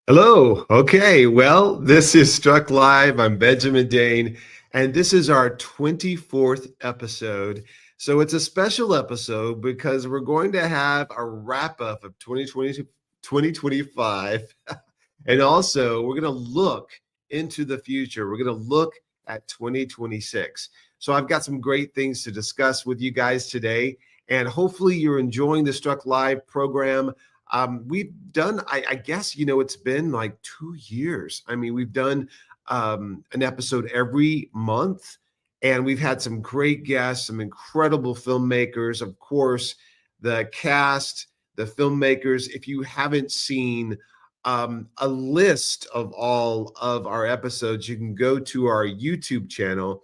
Hello. Okay. Well, this is Struck Live. I'm Benjamin Dane, and this is our 24th episode. So it's a special episode because we're going to have a wrap up of 2025. And also, we're going to look into the future. We're going to look at 2026. So I've got some great things to discuss with you guys today. And hopefully, you're enjoying the Struck Live program. We've done, I guess, it's been like 2 years. I mean, we've done an episode every month, and we've had some great guests, some incredible filmmakers, of course, the cast, the filmmakers. If you haven't seen a list of all of our episodes, you can go to our YouTube channel.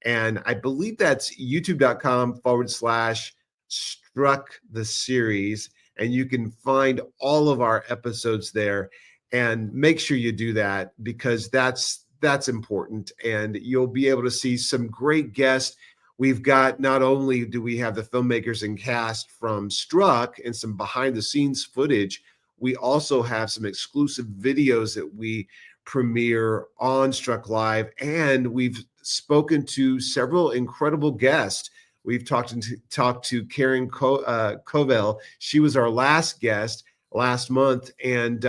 And I believe that's youtube.com/struck the series, and you can find all of our episodes there. And make sure you do that because that's important, and you'll be able to see some great guests. We've got, not only do we have the filmmakers and cast from Struck and some behind the scenes footage, we also have some exclusive videos that we premiere on Struck Live, and we've spoken to several incredible guests. We've talked to Karen Covell. She was our last guest last month, and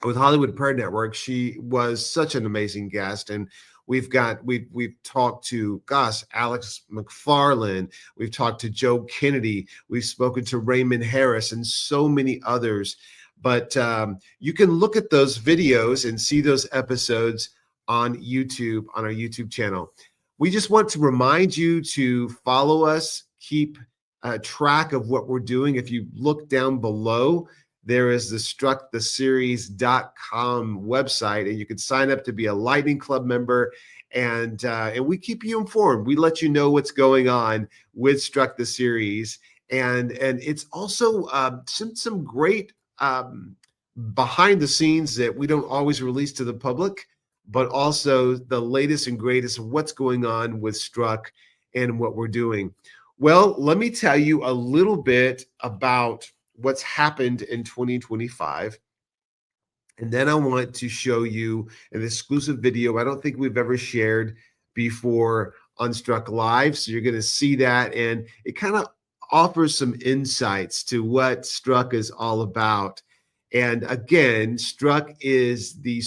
with Hollywood Prayer Network, she was such an amazing guest. And we've talked to, gosh, Alex McFarland. We've talked to Joe Kennedy. We've spoken to Raymond Harris and so many others. But you can look at those videos and see those episodes on YouTube, on our YouTube channel. We just want to remind you to follow us, keep track of what we're doing. If you look down below, there is the strucktheseries.com website, and you can sign up to be a Lightning Club member. And we keep you informed. We let you know what's going on with Struck the Series, and it's also some great behind the scenes that we don't always release to the public, but also the latest and greatest of what's going on with Struck and what we're doing. Well, let me tell you a little bit about what's happened in 2025. And then I want to show you an exclusive video I don't think we've ever shared before on Struck Live. So you're going to see that, and it kind of offers some insights to what Struck is all about. And again, Struck is the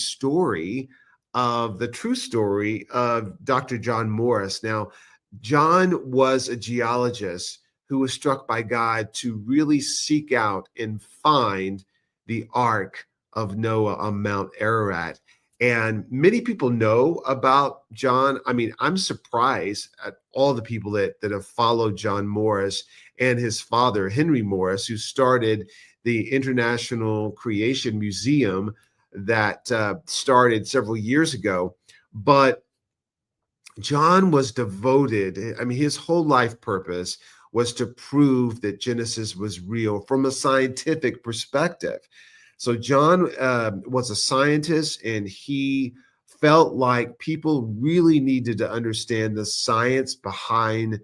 true story of Dr. John Morris. Now, John was a geologist who was struck by God to really seek out and find the Ark of Noah on Mount Ararat. And many people know about John. I mean, I'm surprised at all the people that have followed John Morris and his father, Henry Morris, who started the International Creation Museum that started several years ago. But John was devoted. I mean, his whole life purpose was to prove that Genesis was real from a scientific perspective. So John was a scientist, and he felt like people really needed to understand the science behind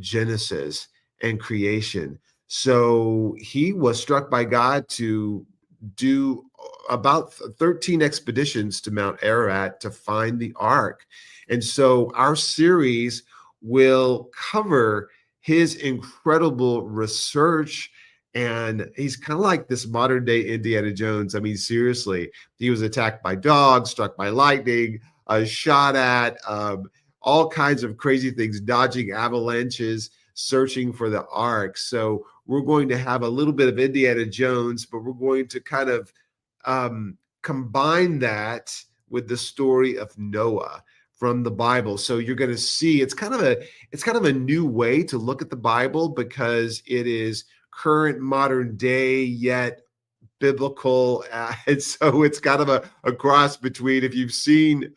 Genesis and creation. So he was struck by God to do about 13 expeditions to Mount Ararat to find the Ark. And so our series will cover his incredible research. And he's kind of like this modern day Indiana Jones. I mean, seriously, he was attacked by dogs, struck by lightning, shot at, all kinds of crazy things, dodging avalanches, searching for the Ark. So we're going to have a little bit of Indiana Jones, but we're going to kind of combine that with the story of Noah from the Bible. So you're going to see it's kind of a new way to look at the Bible, because it is current, modern day, yet biblical. And so it's kind of a cross between, if you've seen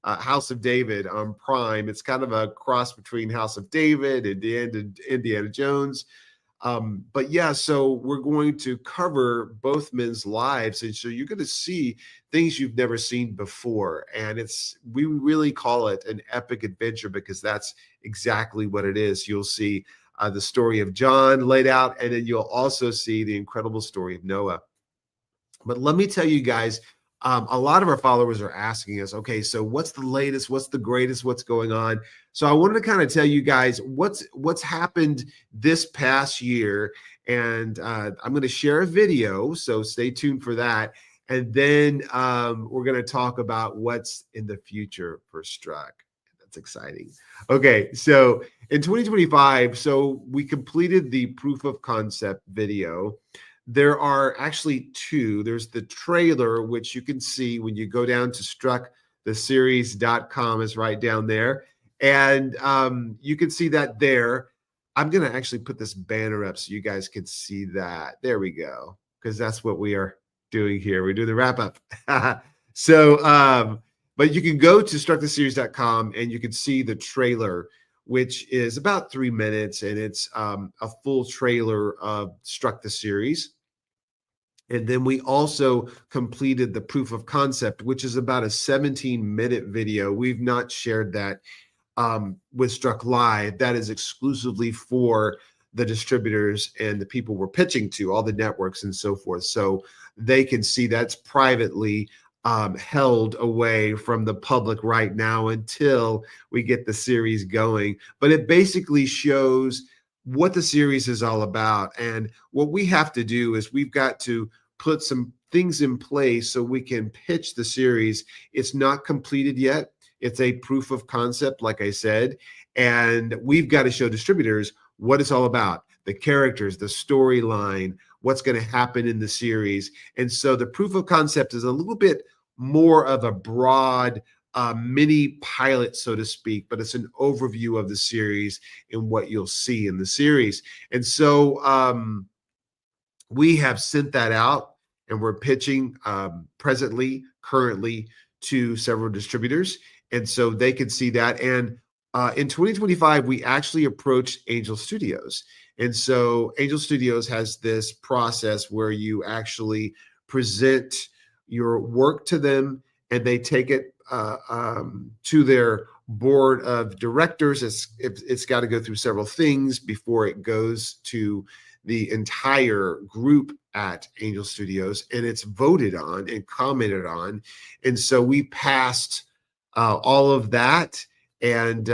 House of David on Prime, it's kind of a cross between House of David and Indiana Jones. But yeah, so we're going to cover both men's lives, and so you're going to see things you've never seen before. And we really call it an epic adventure, because that's exactly what it is. You'll see the story of John laid out, and then you'll also see the incredible story of Noah. But let me tell you guys, a lot of our followers are asking us, okay, so what's the latest? What's the greatest? What's going on? So I wanted to kind of tell you guys what's happened this past year, and I'm going to share a video, so stay tuned for that. And then we're going to talk about what's in the future for Struck. That's exciting. Okay, so in 2025, so we completed the proof of concept video. There are actually two. There's the trailer, which you can see when you go down to strucktheseries.com, is right down there. And you can see that there. I'm going to actually put this banner up so you guys can see that. There we go. Because that's what we are doing here. We're doing the wrap up. But you can go to strucktheseries.com and you can see the trailer, which is about 3 minutes, and it's a full trailer of Struck the Series. And then we also completed the proof of concept, which is about a 17-minute video. We've not shared that with Struck Live. That is exclusively for the distributors and the people we're pitching to, all the networks and so forth. So they can see that's privately held away from the public right now until we get the series going. But it basically shows what the series is all about. And what we have to do is we've got to put some things in place so we can pitch the series. It's not completed yet. It's a proof of concept, like I said, and we've got to show distributors what it's all about, the characters, the storyline, what's going to happen in the series. And so the proof of concept is a little bit more of a broad mini pilot, so to speak, but it's an overview of the series and what you'll see in the series. And so we have sent that out, and we're pitching currently to several distributors. And so they can see that. And in 2025, we actually approached Angel Studios. And so Angel Studios has this process where you actually present your work to them, and they take it to their board of directors. It's got to go through several things before it goes to the entire group at Angel Studios, and it's voted on and commented on. And so we passed all of that, and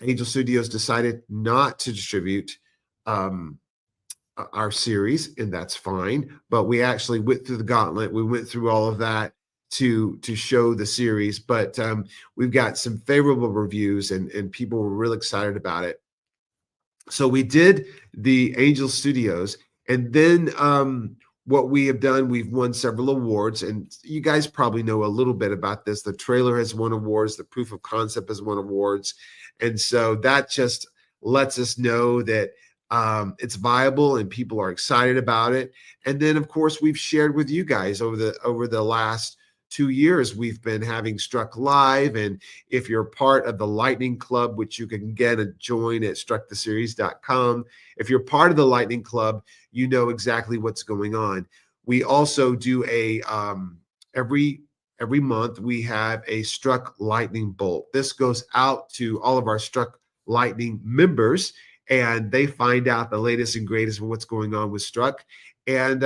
Angel Studios decided not to distribute our series, and that's fine. But we actually went through the gauntlet. We went through all of that to show the series. But we've got some favorable reviews, and people were really excited about it. So we did the Angel Studios, and then what we have done, we've won several awards, and you guys probably know a little bit about this. The trailer has won awards, the proof of concept has won awards, and so that just lets us know that it's viable and people are excited about it. And then, of course, we've shared with you guys over the last 2 years, we've been having Struck Live. And if you're part of the Lightning Club, which you can get a join at strucktheseries.com, if you're part of the Lightning Club, you know exactly what's going on. We also do a every month we have a Struck Lightning Bolt. This goes out to all of our Struck Lightning members, and they find out the latest and greatest of what's going on with Struck. And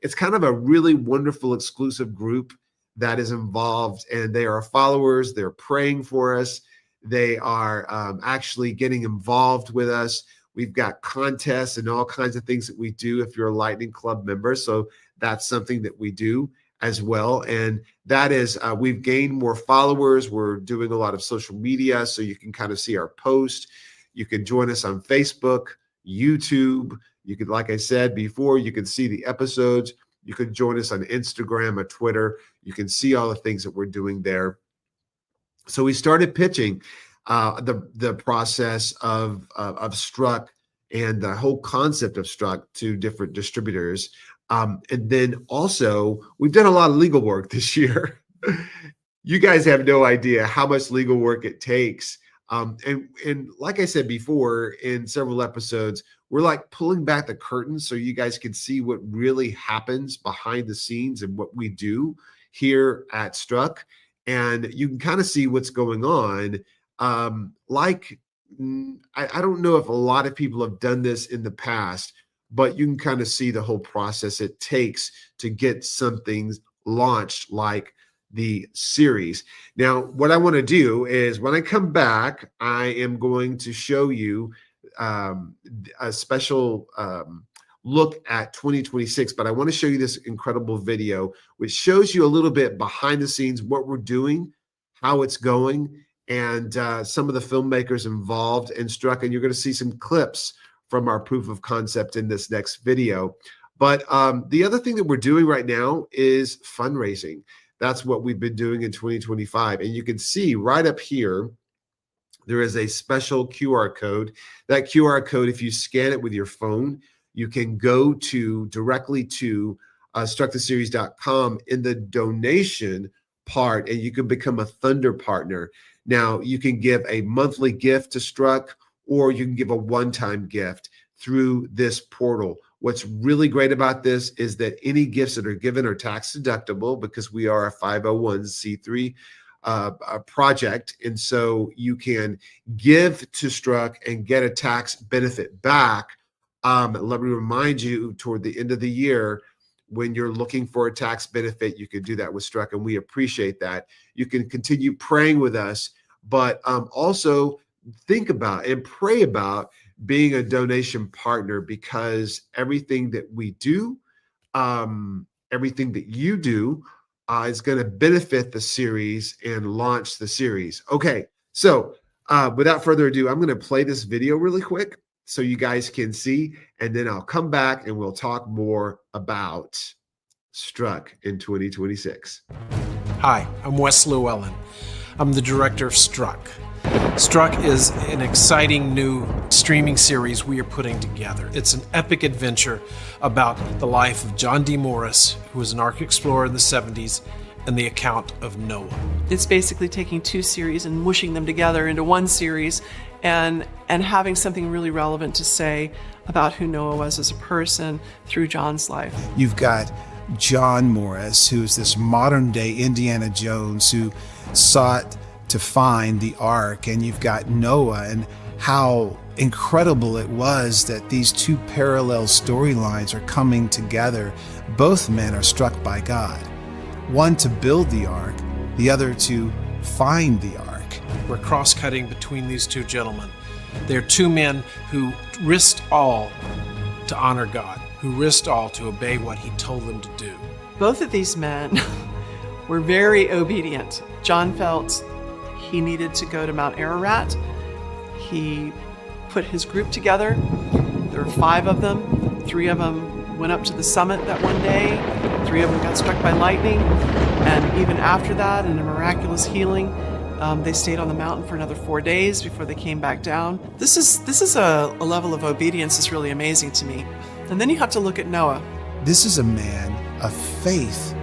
it's kind of a really wonderful exclusive group that is involved, and they are followers. They're praying for us. They are actually getting involved with us. We've got contests and all kinds of things that we do if you're a Lightning Club member. So that's something that we do as well. And that is, we've gained more followers. We're doing a lot of social media, so you can kind of see our posts. You can join us on Facebook, YouTube. You could, like I said before, you can see the episodes. You can join us on Instagram or Twitter. You can see all the things that we're doing there. So we started pitching the process of Struck and the whole concept of Struck to different distributors. And then also, we've done a lot of legal work this year. You guys have no idea how much legal work it takes. And like I said before in several episodes, we're like pulling back the curtain so you guys can see what really happens behind the scenes and what we do here at Struck. And you can kind of see what's going on. I don't know if a lot of people have done this in the past, but you can kind of see the whole process it takes to get some things launched like the series. Now, what I want to do is when I come back, I am going to show you a special look at 2026, but I want to show you this incredible video, which shows you a little bit behind the scenes, what we're doing, how it's going, and some of the filmmakers involved in Struck. And you're going to see some clips from our proof of concept in this next video. But the other thing that we're doing right now is fundraising. That's what we've been doing in 2025. And you can see right up here, there is a special QR code. That QR code, if you scan it with your phone, you can go directly to strucktheseries.com in the donation part, and you can become a Thunder partner. Now, you can give a monthly gift to Struck, or you can give a one-time gift through this portal. What's really great about this is that any gifts that are given are tax deductible because we are a 501c3 project. And so you can give to Struck and get a tax benefit back. Let me remind you, toward the end of the year, when you're looking for a tax benefit, you can do that with Struck, and we appreciate that. You can continue praying with us, but also think about and pray about being a donation partner, because everything that we do, everything that you do is going to benefit the series and launch the series. Okay, so without further ado, I'm going to play this video really quick so you guys can see, and then I'll come back and we'll talk more about Struck in 2026. Hi, I'm Wes Llewellyn. I'm the director of Struck. Struck is an exciting new streaming series we are putting together. It's an epic adventure about the life of John D. Morris, who was an Ark explorer in the 70s, and the account of Noah. It's basically taking two series and mushing them together into one series and having something really relevant to say about who Noah was as a person through John's life. You've got John Morris, who's this modern day Indiana Jones who sought to find the Ark, and you've got Noah, and how incredible it was that these two parallel storylines are coming together. Both men are struck by God, one to build the Ark, the other to find the Ark. We're cross-cutting between these two gentlemen. They're two men who risked all to honor God, who risked all to obey what he told them to do. Both of these men were very obedient. John felt he needed to go to Mount Ararat. He put his group together. There were 5 of them. 3 of them went up to the summit that one day. 3 of them got struck by lightning. And even after that, in a miraculous healing, they stayed on the mountain for another 4 days before they came back down. This is a level of obedience that's really amazing to me. And then you have to look at Noah. This is a man of faith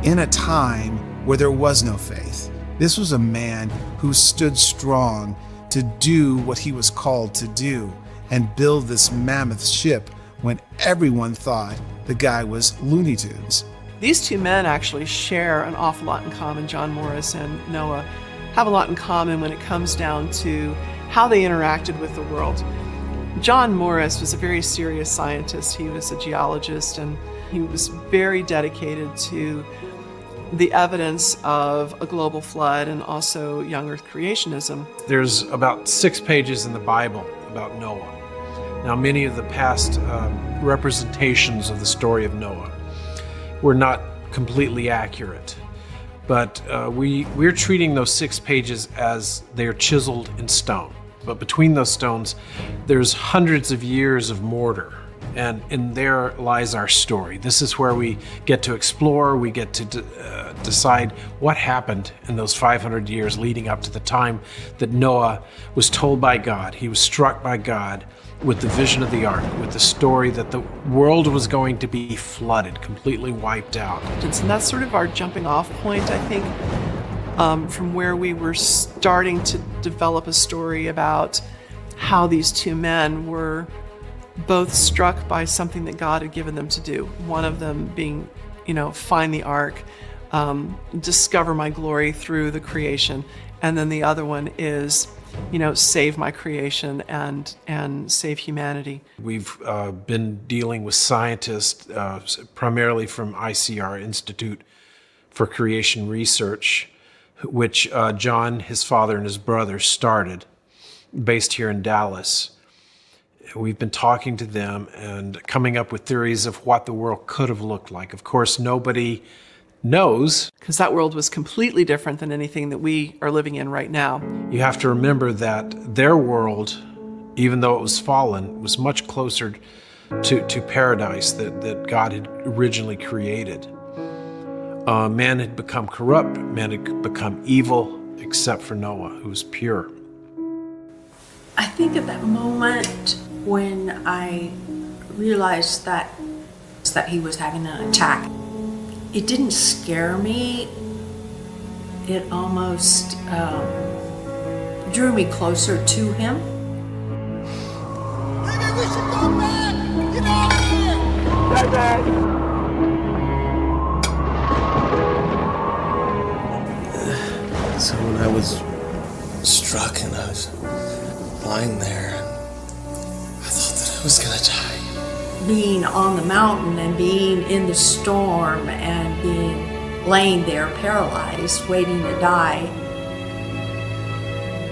in a time where there was no faith. This was a man who stood strong to do what he was called to do and build this mammoth ship when everyone thought the guy was Looney Tunes. These two men actually share an awful lot in common. John Morris and Noah have a lot in common when it comes down to how they interacted with the world. John Morris was a very serious scientist. He was a geologist, and he was very dedicated to the evidence of a global flood and also young earth creationism. There's about 6 pages in the Bible about Noah. Now, many of the past representations of the story of Noah were not completely accurate, but we're treating those 6 pages as they're chiseled in stone. But between those stones, there's hundreds of years of mortar, and in there lies our story. This is where we get to explore, we get to decide what happened in those 500 years leading up to the time that Noah was told by God. He was struck by God with the vision of the ark, with the story that the world was going to be flooded, completely wiped out. And that's sort of our jumping off point, I think, from where we were starting to develop a story about how these two men were both struck by something that God had given them to do. One of them being, find the ark, discover my glory through the creation. And then the other one is save my creation and save humanity. We've been dealing with scientists, primarily from ICR, Institute for Creation Research, which John, his father, and his brother started, based here in Dallas. We've been talking to them and coming up with theories of what the world could have looked like. Of course, nobody knows. Because that world was completely different than anything that we are living in right now. You have to remember that their world, even though it was fallen, was much closer to paradise that God had originally created. Man had become corrupt, man had become evil, except for Noah, who was pure. I think at that moment when I realized that he was having an attack, it didn't scare me. It almost drew me closer to him. Maybe we should go back! Get out of here! Right back! So when I was struck and I was lying there, I thought that I was gonna die. Being on the mountain and being in the storm and being laying there paralyzed, waiting to die,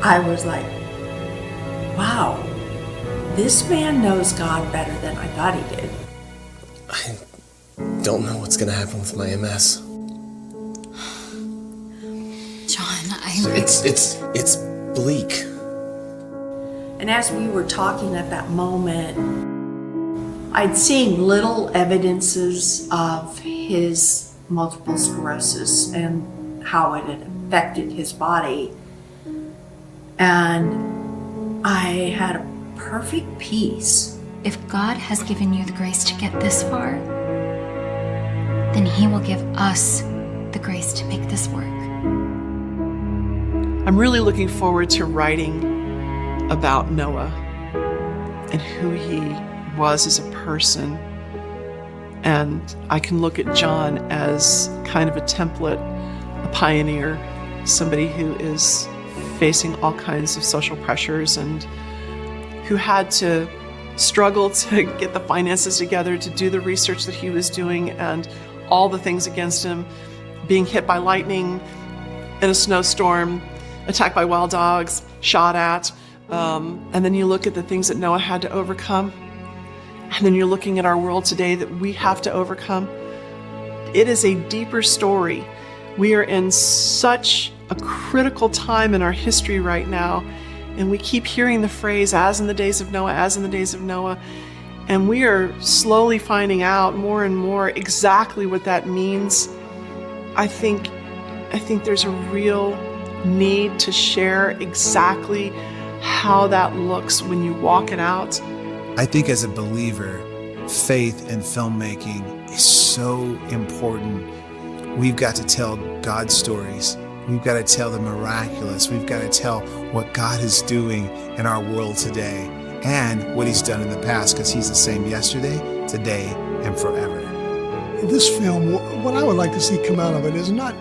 I was like, wow, this man knows God better than I thought he did. I don't know what's gonna happen with my MS. It's bleak. And as we were talking at that moment, I'd seen little evidences of his multiple sclerosis and how it had affected his body. And I had a perfect peace. If God has given you the grace to get this far, then He will give us the grace to make this work. I'm really looking forward to writing about Noah and who he was as a person. And I can look at John as kind of a template, a pioneer, somebody who is facing all kinds of social pressures and who had to struggle to get the finances together to do the research that he was doing and all the things against him, being hit by lightning in a snowstorm, attacked by wild dogs, shot at. And then you look at the things that Noah had to overcome. And then you're looking at our world today that we have to overcome. It is a deeper story. We are in such a critical time in our history right now. And we keep hearing the phrase, as in the days of Noah, as in the days of Noah. And we are slowly finding out more and more exactly what that means. I think there's a real need to share exactly how that looks when you walk it out. I think as a believer, faith in filmmaking is so important. We've got to tell God's stories. We've got to tell the miraculous. We've got to tell what God is doing in our world today and what He's done in the past, because He's the same yesterday, today, and forever. This film, what I would like to see come out of it is not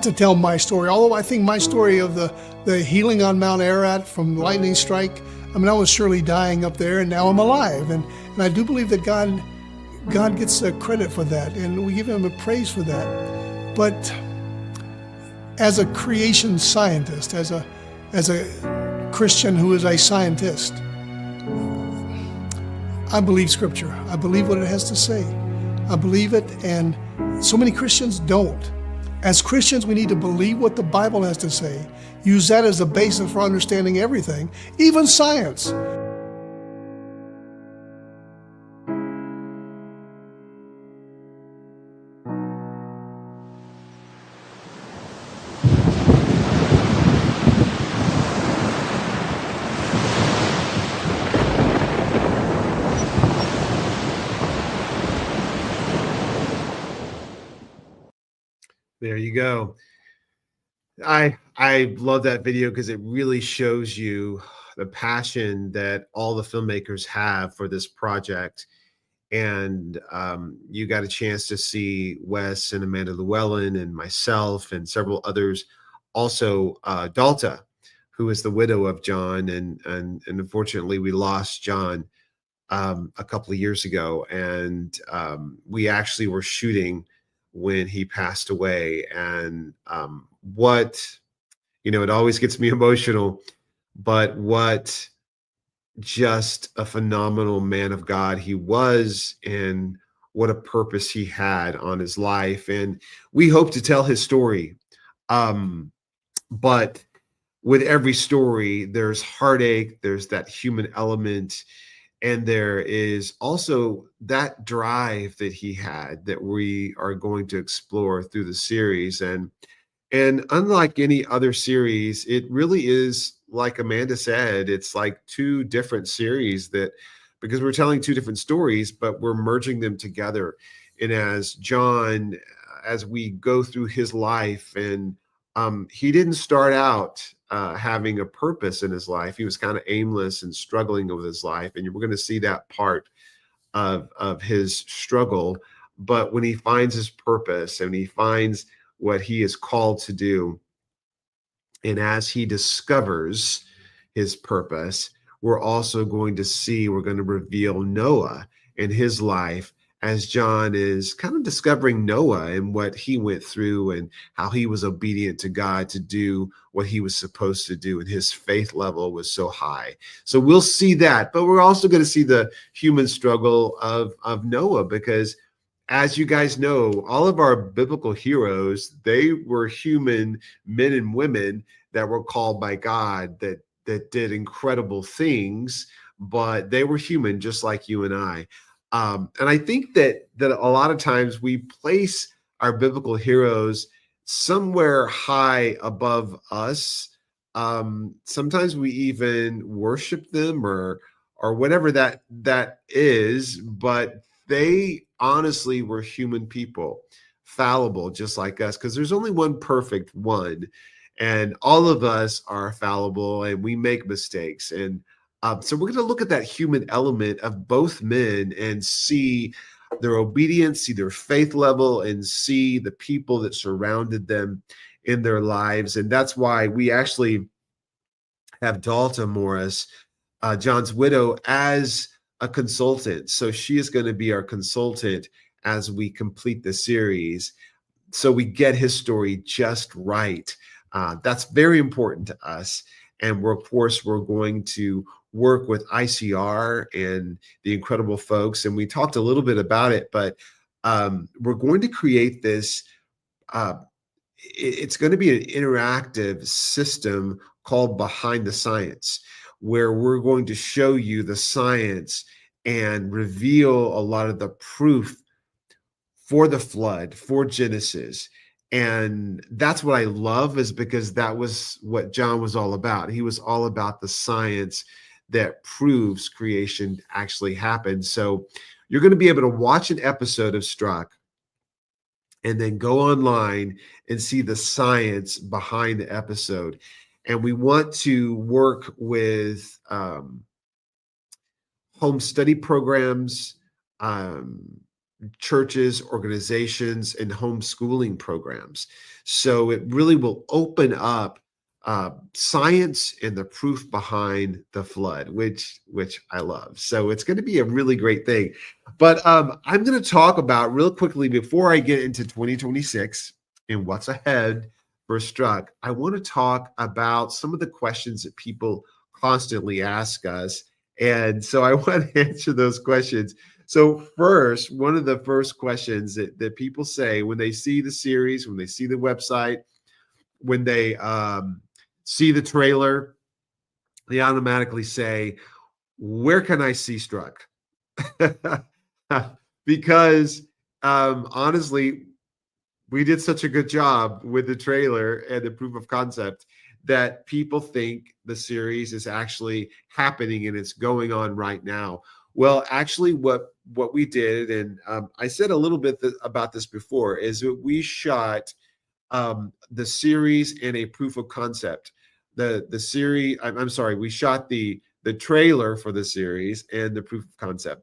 to tell my story, although I think my story of the healing on Mount Ararat from lightning strike, I mean, I was surely dying up there and now I'm alive. And I do believe that God gets credit for that, and we give Him a praise for that. But as a creation scientist, as a Christian who is a scientist, I believe Scripture. I believe what it has to say. I believe it, and so many Christians don't. As Christians, we need to believe what the Bible has to say, use that as a basis for understanding everything, even science. There you go. I love that video because it really shows you the passion that all the filmmakers have for this project. And you got a chance to see Wes and Amanda Llewellyn and myself and several others. Also, Dalta, who is the widow of John, and unfortunately we lost John a couple of years ago, and we actually were shooting when he passed away. And it always gets me emotional, but what just a phenomenal man of God he was, and what a purpose he had on his life. And we hope to tell his story. But with every story, there's heartache, there's that human element, and there is also that drive that he had that we are going to explore through the series. And unlike any other series, it really is, like Amanda said, it's like two different series, because we're telling two different stories, but we're merging them together. And as John, as we go through his life, and he didn't start out having a purpose in his life. He was kind of aimless and struggling with his life. And we're going to see that part of his struggle. But when he finds his purpose and he finds what he is called to do, and as he discovers his purpose, we're going to reveal Noah and his life, as John is kind of discovering Noah and what he went through and how he was obedient to God to do what he was supposed to do. And his faith level was so high. So we'll see that, but we're also going to see the human struggle of Noah, because as you guys know, all of our biblical heroes, they were human men and women that were called by God, that did incredible things, but they were human just like you and I. And I think that a lot of times we place our biblical heroes somewhere high above us. Sometimes we even worship them or whatever that is, but they honestly were human people, fallible just like us, because there's only one perfect one, and all of us are fallible and we make mistakes. And so we're going to look at that human element of both men and see their obedience, see their faith level, and see the people that surrounded them in their lives. And that's why we actually have Dalta Morris, John's widow, as a consultant. So she is going to be our consultant as we complete the series, so we get his story just right. That's very important to us. And we're going to work with ICR and the incredible folks. And we talked a little bit about it, but we're going to create this. It's going to be an interactive system called Behind the Science, where we're going to show you the science and reveal a lot of the proof for the flood, for Genesis. And that's what I love, is because that was what John was all about. He was all about the science that proves creation actually happened. So you're going to be able to watch an episode of Struck and then go online and see the science behind the episode. And we want to work with home study programs, churches, organizations, and homeschooling programs. So it really will open up science and the proof behind the flood, which I love. So it's going to be a really great thing. But I'm going to talk about real quickly, before I get into 2026 and what's ahead for Struck, I want to talk about some of the questions that people constantly ask us. And so I want to answer those questions. So first, one of the first questions that people say when they see the series, when they see the website, when they see the trailer, they automatically say, where can I see Struck? Because honestly, we did such a good job with the trailer and the proof of concept that people think the series is actually happening and it's going on right now. Well, actually, what we did, and I said a little bit about this before, is that we shot the series in a proof of concept. The series, I'm sorry, we shot the trailer for the series and the proof of concept.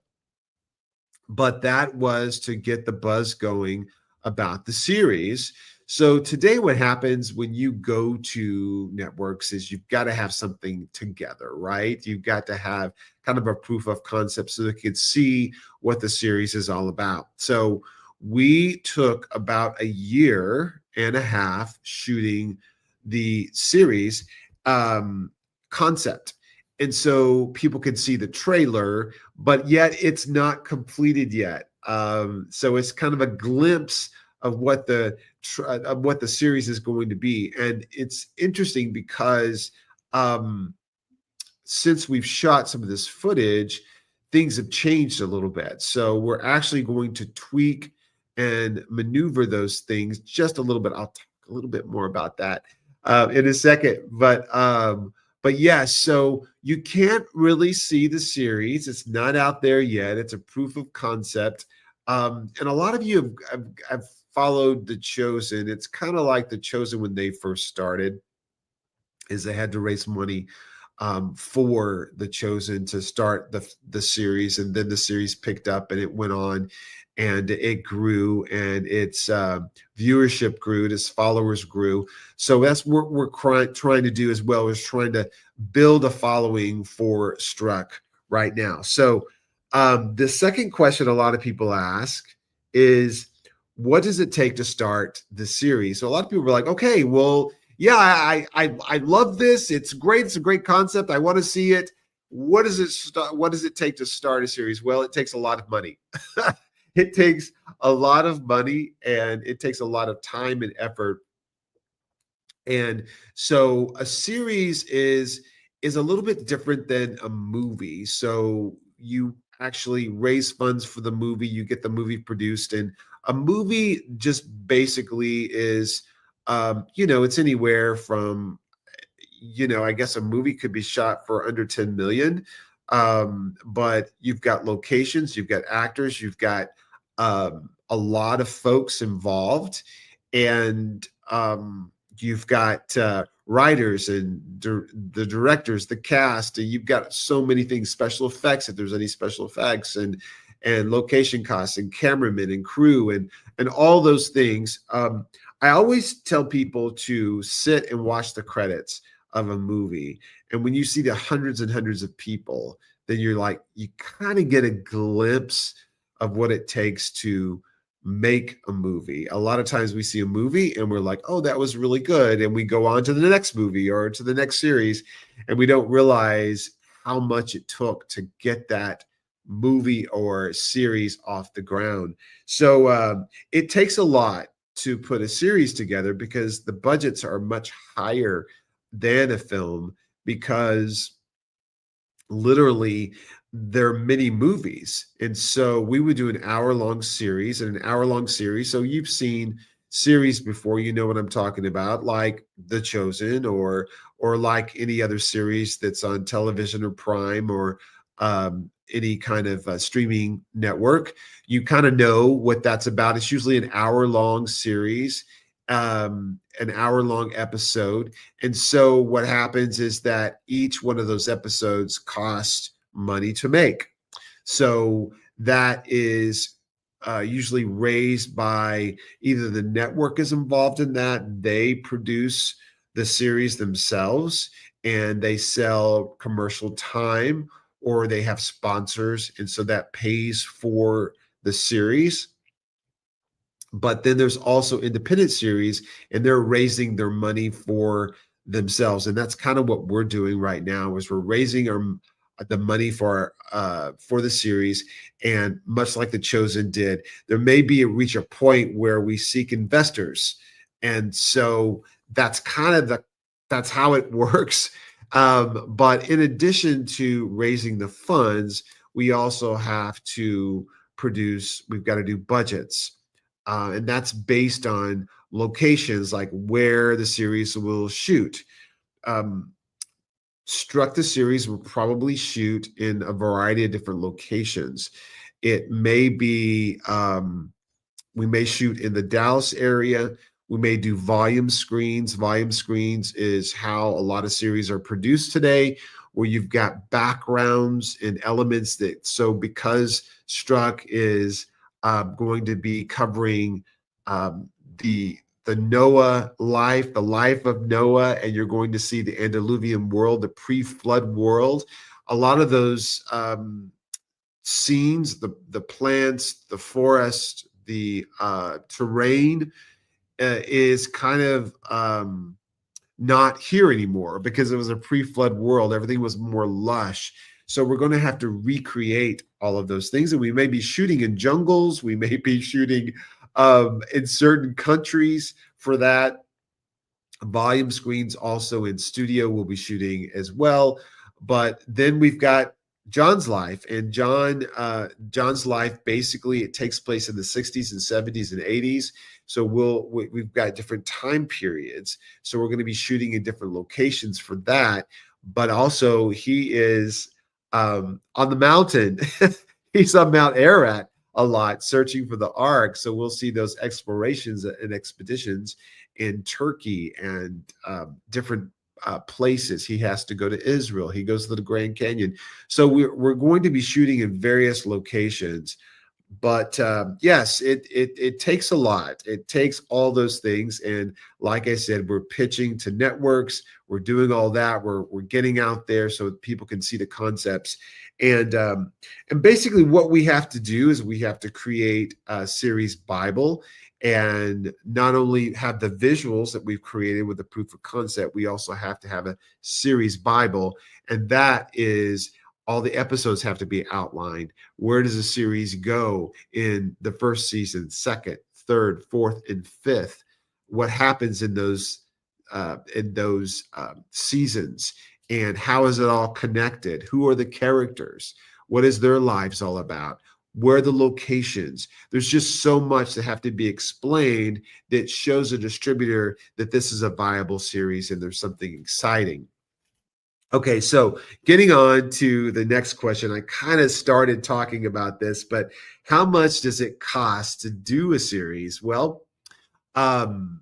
But that was to get the buzz going about the series. So today, what happens when you go to networks is you've got to have something together, right? You've got to have kind of a proof of concept so they can see what the series is all about. So we took about a year and a half shooting the series concept. And so people can see the trailer, but yet it's not completed yet. So it's kind of a glimpse of what the series is going to be. And it's interesting because since we've shot some of this footage, things have changed a little bit. So we're actually going to tweak and maneuver those things just a little bit. I'll talk a little bit more about that in a second. But yes, so you can't really see the series. It's not out there yet. It's a proof of concept. And a lot of you have followed The Chosen. It's kind of like The Chosen when they first started, is they had to raise money for The Chosen to start the series, and then the series picked up and it went on and it grew, and its viewership grew, and its followers grew. So that's what we're trying to do as well, is trying to build a following for Struck right now. So the second question a lot of people ask is, what does it take to start the series? So a lot of people are like, okay, well, yeah, I love this. It's great. It's a great concept. I want to see it. What does it take to start a series? Well, it takes a lot of money. It takes a lot of money, and it takes a lot of time and effort. And so a series is a little bit different than a movie. So you actually raise funds for the movie, you get the movie produced, and a movie just basically is, it's anywhere from, I guess a movie could be shot for under 10 million. But you've got locations, you've got actors, you've got a lot of folks involved, and you've got writers and the directors, the cast, and you've got so many things, special effects, if there's any special effects, and location costs, and cameramen and crew, and all those things. I always tell people to sit and watch the credits of a movie. And when you see the hundreds and hundreds of people, then you kind of get a glimpse of what it takes to make a movie. A lot of times we see a movie and we're like, oh, that was really good. And we go on to the next movie or to the next series, and we don't realize how much it took to get that movie or series off the ground. So it takes a lot to put a series together, because the budgets are much higher than a film, because literally there are many movies. And so we would do an hour-long series and an hour-long series. So you've seen series before, you know what I'm talking about, like The Chosen, or like any other series that's on television or Prime, or any kind of streaming network. You kind of know what that's about. It's usually an hour-long series, an hour-long episode. And so what happens is that each one of those episodes costs money to make. So that is usually raised by either the network is involved in that, they produce the series themselves and they sell commercial time, or they have sponsors, and so that pays for the series. But then there's also independent series, and they're raising their money for themselves. And that's kind of what we're doing right now, is we're raising the money for the series. And much like The Chosen did, there may reach a point where we seek investors. And so that's that's how it works. But in addition to raising the funds, we also have to we've got to do budgets. And that's based on locations, like where the series will shoot. Struck the series will probably shoot in a variety of different locations. It may be, we may shoot in the Dallas area. We may do volume screens. Volume screens is how a lot of series are produced today, where you've got backgrounds and elements because Struck is going to be covering the Noah life, the life of Noah, and you're going to see the antediluvian world, the pre-flood world. A lot of those scenes, the plants, the forest, the terrain is kind of not here anymore because it was a pre-flood world. Everything was more lush. So we're going to have to recreate all of those things. And we may be shooting in jungles. We may be shooting in certain countries for that. Volume screens also in studio will be shooting as well. But then we've got John's life, and John's life, basically it takes place in the 60s and 70s and 80s. So we've got different time periods. So we're going to be shooting in different locations for that. But also he is on the mountain. He's on Mount Ararat a lot, searching for the Ark. So we'll see those explorations and expeditions in Turkey and different places. He has to go to Israel. He goes to the Grand Canyon. So we're going to be shooting in various locations. But yes, it takes a lot. It takes all those things. And like I said, we're pitching to networks. We're doing all that. We're getting out there so people can see the concepts. And basically what we have to do is we have to create a series Bible, and not only have the visuals that we've created with the proof of concept, we also have to have a series Bible. And that is, all the episodes have to be outlined. Where does a series go in the first season, second, third, fourth, and fifth? What happens in those seasons? And how is it all connected? Who are the characters? What is their lives all about? Where are the locations? There's just so much that have to be explained that shows a distributor that this is a viable series and there's something exciting. Okay, so getting on to the next question, I kind of started talking about this, but how much does it cost to do a series? Well, and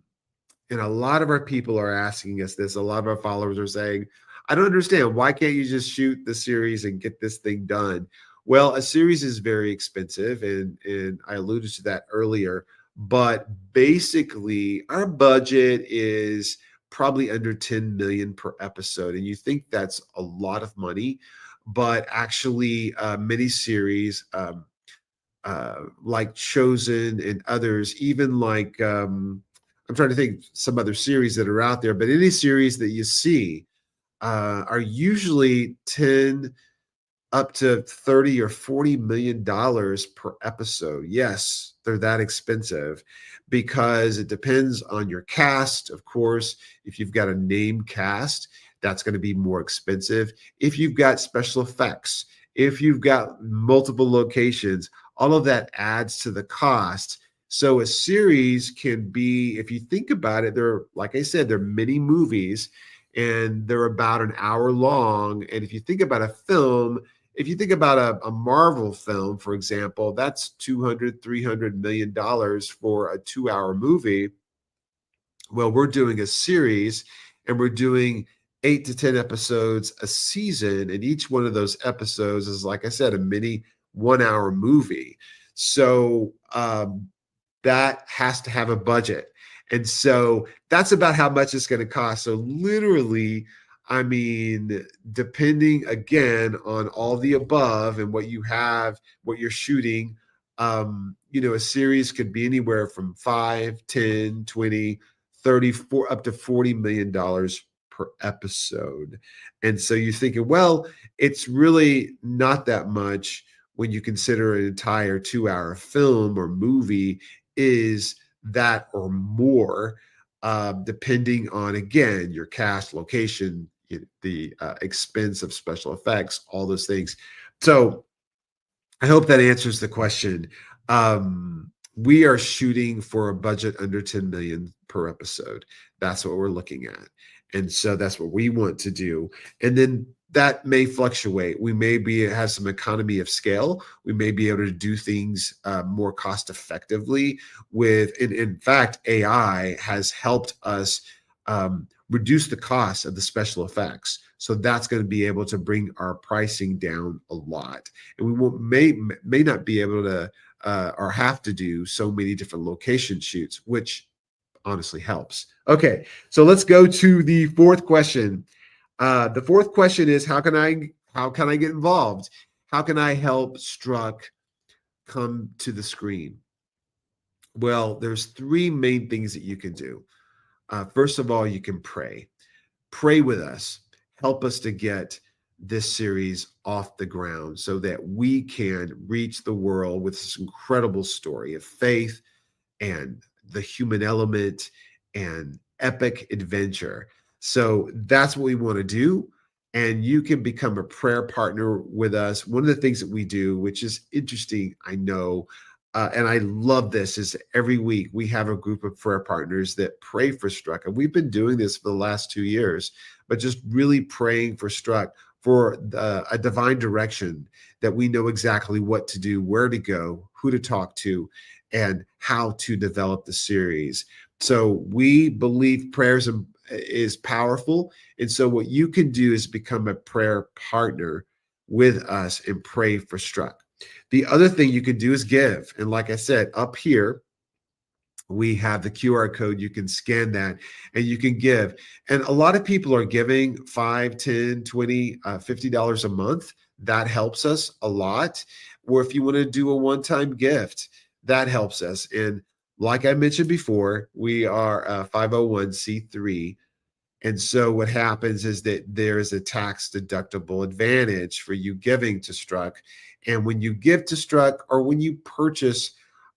a lot of our people are asking us this. A lot of our followers are saying, I don't understand. Why can't you just shoot the series and get this thing done? Well, a series is very expensive, and I alluded to that earlier, but basically our budget is probably under 10 million per episode. And you think that's a lot of money, but actually miniseries like Chosen and others, even like, I'm trying to think some other series that are out there, but any series that you see are usually 10 up to 30 or 40 million dollars per episode. Yes, they're that expensive because it depends on your cast. Of course, if you've got a name cast, that's going to be more expensive. If you've got special effects, if you've got multiple locations, all of that adds to the cost. So a series can be, if you think about it, they're, like I said, they're mini movies and they're about an hour long. And if you think about a film, if you think about a Marvel film, for example, that's $200-300 million for a 2-hour movie. Well, we're doing a series and we're doing 8 to 10 episodes a season. And each one of those episodes is, like I said, a mini 1-hour movie. So that has to have a budget. And so that's about how much it's going to cost. So literally, I mean, depending again on all the above and what you have, what you're shooting, a series could be anywhere from 5, 10, 20, 30, up to $40 million per episode. And so you're thinking, well, it's really not that much when you consider an entire 2-hour film or movie is that or more, depending on, again, your cast, location, the expense of special effects, all those things. So I hope that answers the question. We are shooting for a budget under 10 million per episode. That's what we're looking at. And so that's what we want to do. And then that may fluctuate. We may have some economy of scale. We may be able to do things more cost effectively with, in fact, AI has helped us reduce the cost of the special effects. So that's going to be able to bring our pricing down a lot. And we may not be able to or have to do so many different location shoots, which honestly helps. Okay, so let's go to the fourth question. The fourth question is, how can I get involved? How can I help Struck come to the screen? Well, there's three main things that you can do. First of all, you can pray. Pray with us. Help us to get this series off the ground so that we can reach the world with this incredible story of faith and the human element and epic adventure. So that's what we want to do. And you can become a prayer partner with us. One of the things that we do, which is interesting, I know, and I love this, is every week we have a group of prayer partners that pray for Struck. And we've been doing this for the last 2 years, but just really praying for Struck for a divine direction, that we know exactly what to do, where to go, who to talk to, and how to develop the series. So we believe prayers is powerful. And so what you can do is become a prayer partner with us and pray for Struck. The other thing you can do is give. And like I said, up here, we have the QR code. You can scan that and you can give. And a lot of people are giving $5, $10, $20, $50 a month. That helps us a lot. Or if you want to do a one-time gift, that helps us. And like I mentioned before, we are a 501c3. And so what happens is that there is a tax deductible advantage for you giving to Struck. And when you give to Struck, or when you purchase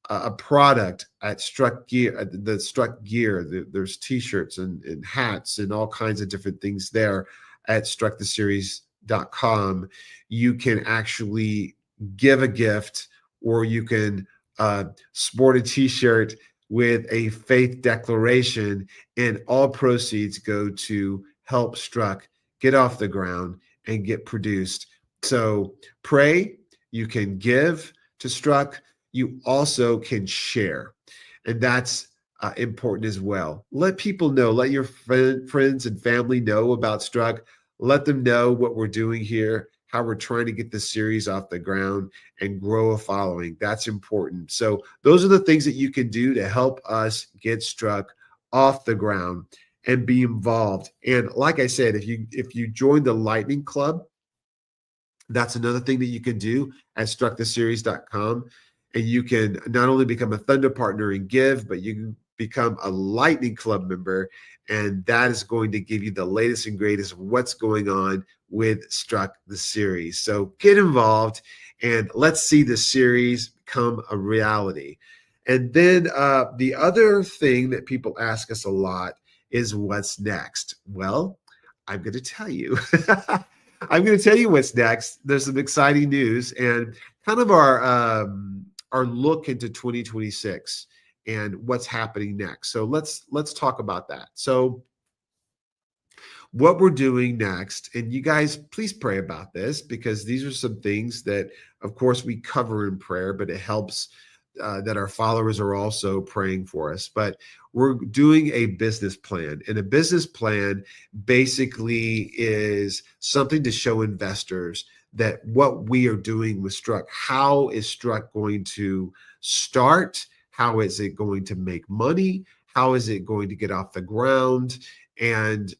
a product at Struck Gear, the Struck Gear, there's t-shirts and hats and all kinds of different things there at strucktheseries.com. You can actually give a gift, or you can sport a t-shirt with a faith declaration, and all proceeds go to help Struck get off the ground and get produced. So pray, you can give to Struck, you also can share. And that's important as well. Let people know, let your friends and family know about Struck. Let them know what we're doing here, how we're trying to get this series off the ground and grow a following. That's important. So those are the things that you can do to help us get Struck off the ground and be involved. And like I said, if you join the Lightning Club, that's another thing that you can do at strucktheseries.com. And you can not only become a Thunder partner and give, but you can become a Lightning Club member. And that is going to give you the latest and greatest of what's going on with Struck the series. So get involved and let's see the series become a reality. And then the other thing that people ask us a lot is, what's next? Well, I'm going to tell you. I'm going to tell you what's next. There's some exciting news and kind of our look into 2026 and what's happening next. So let's talk about that. So what we're doing next, and you guys please pray about this, because these are some things that, of course, we cover in prayer, but it helps that our followers are also praying for us. But we're doing a business plan, and a business plan basically is something to show investors that what we are doing with Struck, how is Struck going to start? How is it going to make money? How is it going to get off the ground? And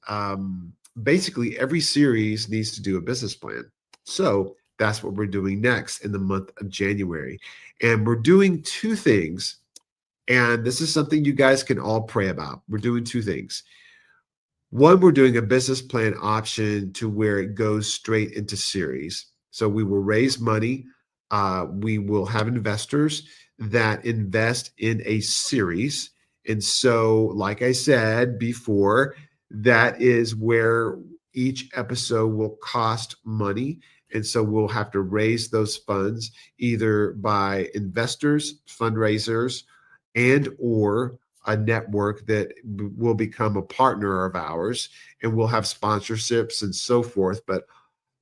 basically every series needs to do a business plan. So that's what we're doing next in the month of January. And we're doing two things. And this is something you guys can all pray about. We're doing two things. One, we're doing a business plan option to where it goes straight into series. So we will raise money. We will have investors that invest in a series. And so, like I said before, that is where each episode will cost money. And so we'll have to raise those funds either by investors, fundraisers, and or a network that will become a partner of ours, and we'll have sponsorships and so forth. But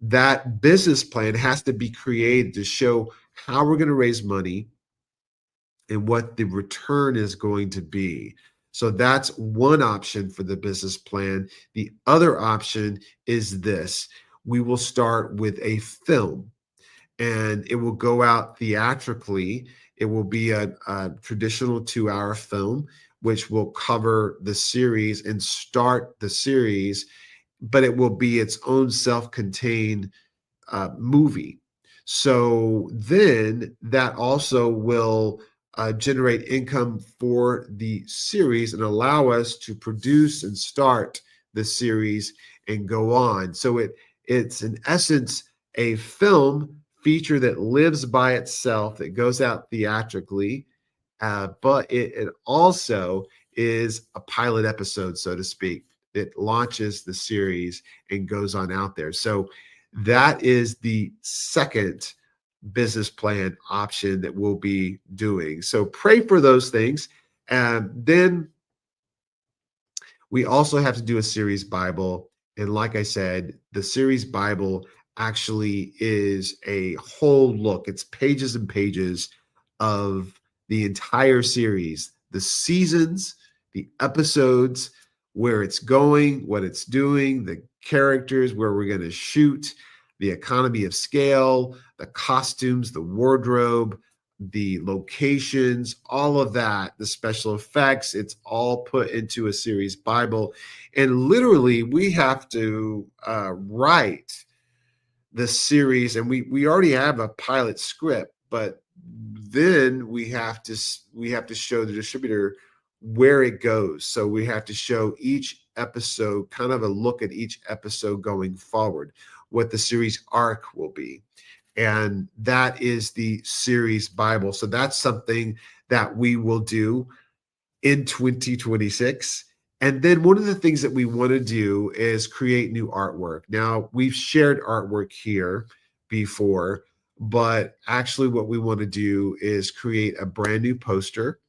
that business plan has to be created to show how we're going to raise money and what the return is going to be. So that's one option for the business plan. The other option is this. We will start with a film, and it will go out theatrically It will be a traditional 2-hour film, which will cover the series and start the series, but it will be its own self-contained movie. So then that also will generate income for the series and allow us to produce and start the series and go on. So it's in essence a film feature that lives by itself, that goes out theatrically, but it also is a pilot episode, so to speak. It launches the series and goes on out there. So that is the second business plan option that we'll be doing. So pray for those things. And then we also have to do a series Bible. And like I said, the series Bible actually is a whole look. It's pages and pages of the entire series, the seasons, the episodes, where it's going, what it's doing, the characters, where we're going to shoot, the economy of scale, the costumes, the wardrobe, the locations, all of that, the special effects, it's all put into a series Bible. And literally, we have to write the series, and we already have a pilot script, but then we have to show the distributor where it goes. So we have to show each episode, kind of a look at each episode going forward, what the series arc will be. And that is the series Bible. So that's something that we will do in 2026. And then one of the things that we want to do is create new artwork. Now, we've shared artwork here before, but actually what we want to do is create a brand new poster,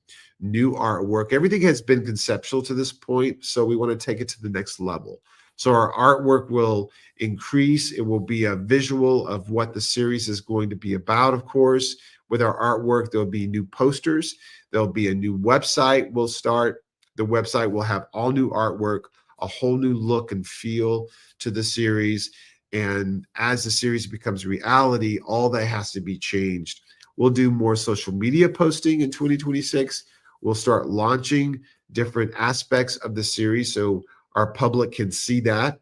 new artwork. Everything has been conceptual to this point, so we want to take it to the next level. So our artwork will increase. It will be a visual of what the series is going to be about, of course. With our artwork, there'll be new posters. There'll be a new website we'll start. The website will have all new artwork, a whole new look and feel to the series. And as the series becomes reality, all that has to be changed. We'll do more social media posting in 2026. We'll start launching different aspects of the series so our public can see that.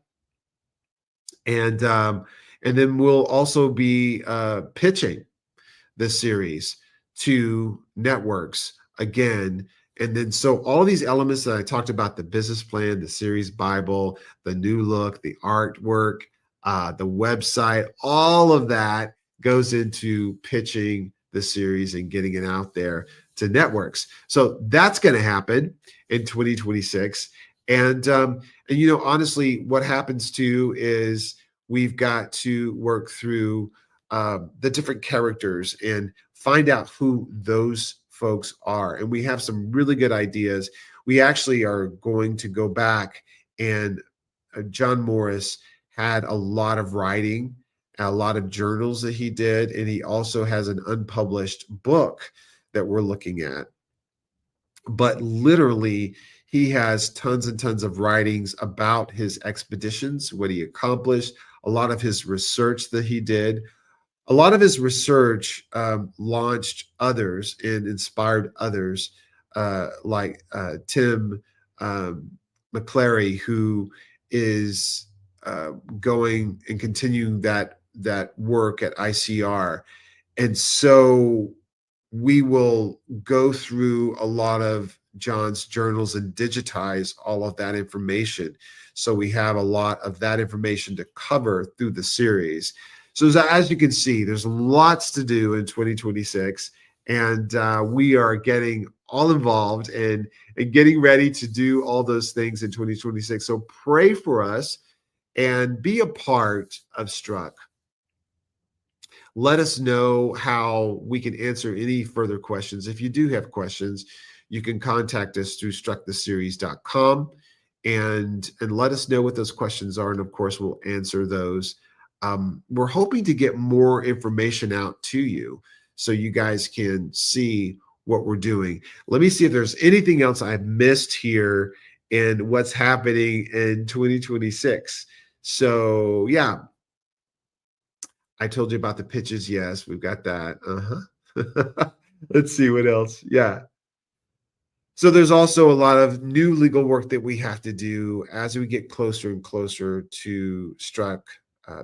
And then we'll also be pitching the series to networks again. And then so all these elements that I talked about, the business plan, the series Bible, the new look, the artwork, the website, all of that goes into pitching the series and getting it out there to networks. So that's going to happen in 2026. And you know, honestly, what happens too is we've got to work through the different characters and find out who those folks are. And we have some really good ideas. We actually are going to go back, and John Morris had a lot of writing, a lot of journals that he did, and he also has an unpublished book that we're looking at. But literally, he has tons and tons of writings about his expeditions, what he accomplished, a lot of his research that he did. A lot of his research launched others and inspired others, like Tim McClary, who is going and continuing that work at ICR. And so we will go through a lot of John's journals and digitize all of that information. So we have a lot of that information to cover through the series. So as you can see, there's lots to do in 2026, and we are getting all involved and getting ready to do all those things in 2026. So pray for us and be a part of Struck. Let us know how we can answer any further questions. If you do have questions, you can contact us through strucktheseries.com and let us know what those questions are. And of course, we'll answer those. We're hoping to get more information out to you so you guys can see what we're doing. Let me see if there's anything else I've missed here in what's happening in 2026. So yeah, I told you about the pitches. Yes, we've got that. Let's see what else. Yeah. So there's also a lot of new legal work that we have to do as we get closer and closer to Struck,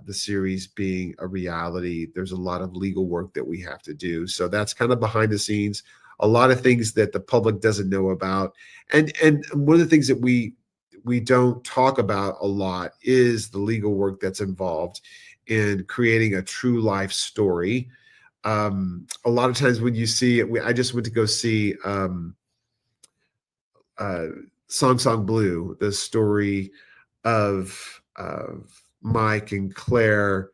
the series being a reality. There's a lot of legal work that we have to do. So that's kind of behind the scenes, a lot of things that the public doesn't know about. And one of the things that we don't talk about a lot is the legal work that's involved in creating a true life story. A lot of times when you see it, I just went to go see Song Song Blue, the story of Mike and Claire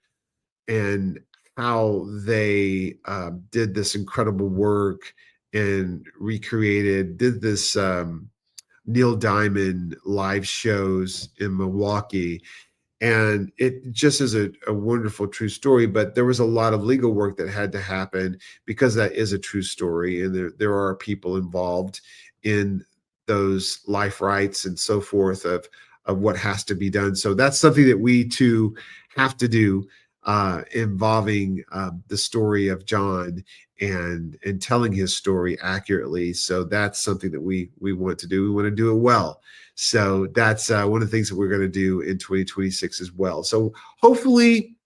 and how they did this incredible work and did this Neil Diamond live shows in Milwaukee. And it just is a wonderful true story, but there was a lot of legal work that had to happen because that is a true story. And there are people involved in those life rights and so forth of what has to be done. So that's something that we too have to do, involving the story of John and telling his story accurately. So that's something that we want to do. We want to do it well. So that's one of the things that we're going to do in 2026 as well. So hopefully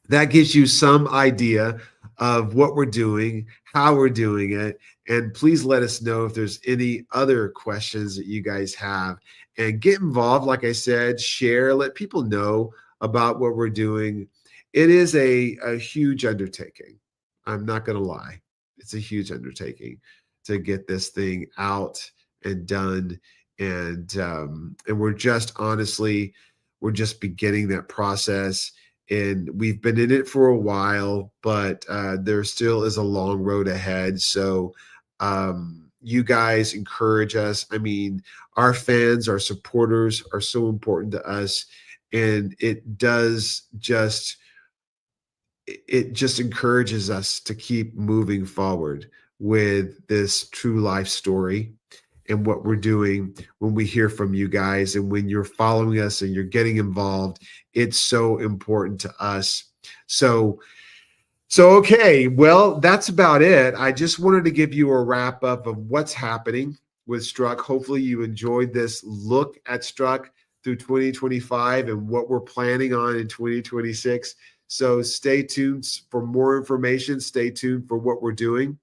that gives you some idea of what we're doing, how we're doing it. And please let us know if there's any other questions that you guys have. And get involved, like I said, share, let people know about what we're doing. It is a huge undertaking. I'm not going to lie. It's a huge undertaking to get this thing out and done. And we're just beginning that process. And we've been in it for a while, but there still is a long road ahead. So you guys encourage us. I mean, our fans, our supporters are so important to us. And it just encourages us to keep moving forward with this true life story and what we're doing. When we hear from you guys and when you're following us and you're getting involved, it's so important to us. So okay, well, that's about it. I just wanted to give you a wrap up of what's happening with Struck. Hopefully you enjoyed this look at Struck through 2025 and what we're planning on in 2026. So stay tuned for more information. Stay tuned for what we're doing.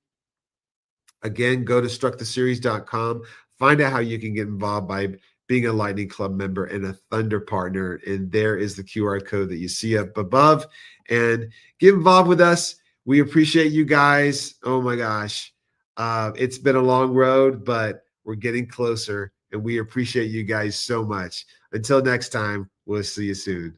Again, go to strucktheseries.com. Find out how you can get involved by being a Lightning Club member and a Thunder partner. And there is the QR code that you see up above. And get involved with us. We appreciate you guys. Oh my gosh. It's been a long road, but we're getting closer. And we appreciate you guys so much. Until next time, we'll see you soon.